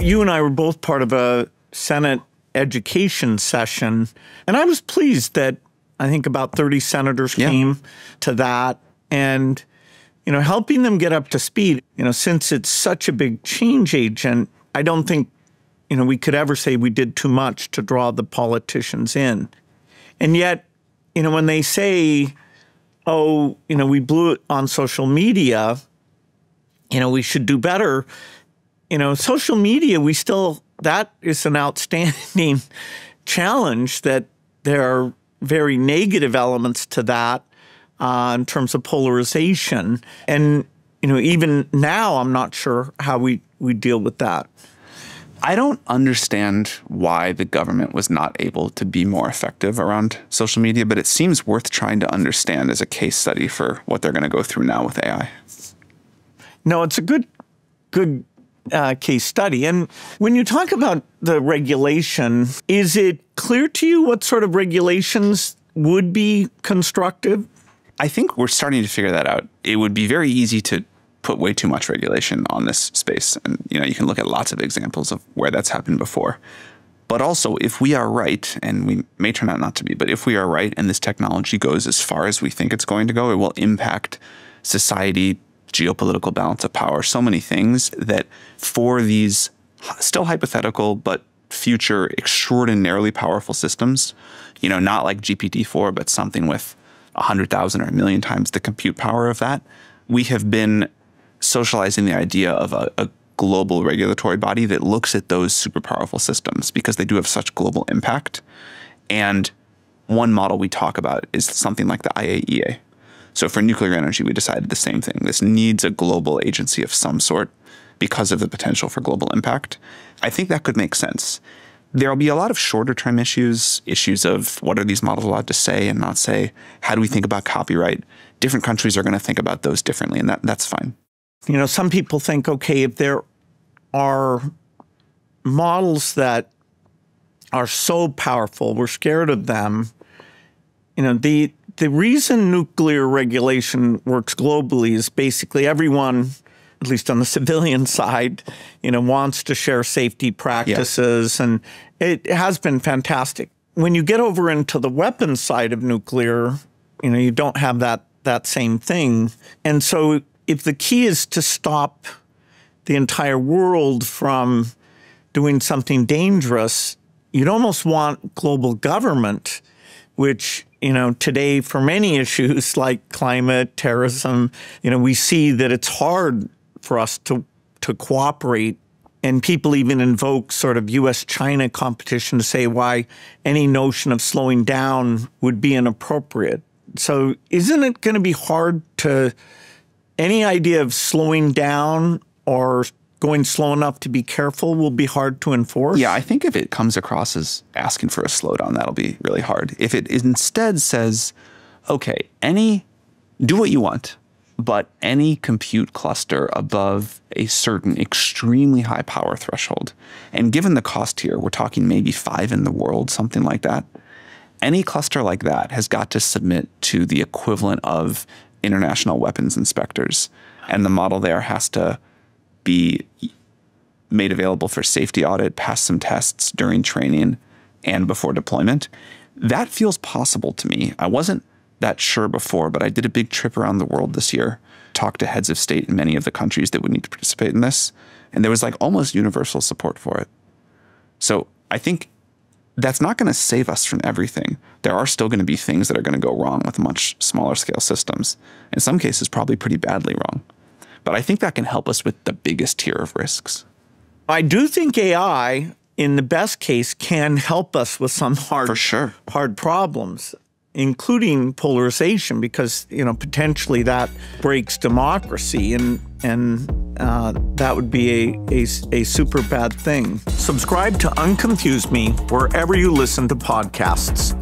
You and I were both part of a Senate education session, and I was pleased that I think about 30 senators came to that. And, helping them get up to speed, since it's such a big change agent, I don't think, we could ever say we did too much to draw the politicians in. And yet, when they say, we blew it on social media, we should do better. Social media, that is an outstanding challenge, that there are very negative elements to that in terms of polarization. And, even now, I'm not sure how we deal with that. I don't understand why the government was not able to be more effective around social media, but it seems worth trying to understand as a case study for what they're going to go through now with AI. No, it's a good case study. And when you talk about the regulation, is it clear to you what sort of regulations would be constructive? I think we're starting to figure that out. It would be very easy to put way too much regulation on this space. And, you can look at lots of examples of where that's happened before. But also, if we are right, and we may turn out not to be, but if we are right and this technology goes as far as we think it's going to go, it will impact society, geopolitical balance of power, so many things that for these still hypothetical but future extraordinarily powerful systems, not like GPT-4, but something with 100,000 or 1 million times the compute power of that, we have been socializing the idea of a global regulatory body that looks at those super powerful systems because they do have such global impact. And one model we talk about is something like the IAEA. So for nuclear energy, we decided the same thing. This needs a global agency of some sort because of the potential for global impact. I think that could make sense. There'll be a lot of shorter term issues of what are these models allowed to say and not say? How do we think about copyright? Different countries are going to think about those differently, and that's fine. Some people think, okay, if there are models that are so powerful, we're scared of them. The reason nuclear regulation works globally is basically everyone, at least on the civilian side, wants to share safety practices, and it has been fantastic. When you get over into the weapons side of nuclear, you don't have that same thing. And so if the key is to stop the entire world from doing something dangerous, you'd almost want global government, which, today for many issues like climate, terrorism, we see that it's hard for us to cooperate. And people even invoke sort of U.S.-China competition to say why any notion of slowing down would be inappropriate. So isn't it going to be hard to, any idea of slowing down or going slow enough to be careful will be hard to enforce? Yeah, I think if it comes across as asking for a slowdown, that'll be really hard. If it instead says, okay, do what you want, but any compute cluster above a certain extremely high power threshold, and given the cost here, we're talking maybe 5 in the world, something like that, any cluster like that has got to submit to the equivalent of international weapons inspectors. And the model there has to be made available for safety audit, pass some tests during training and before deployment. That feels possible to me. I wasn't that sure before, but I did a big trip around the world this year, talked to heads of state in many of the countries that would need to participate in this, and there was like almost universal support for it. So I think that's not going to save us from everything. There are still going to be things that are going to go wrong with much smaller scale systems. In some cases, probably pretty badly wrong. But I think that can help us with the biggest tier of risks. I do think AI, in the best case, can help us with some hard problems, including polarization, because potentially that breaks democracy, and that would be a super bad thing. Subscribe to Unconfuse Me wherever you listen to podcasts.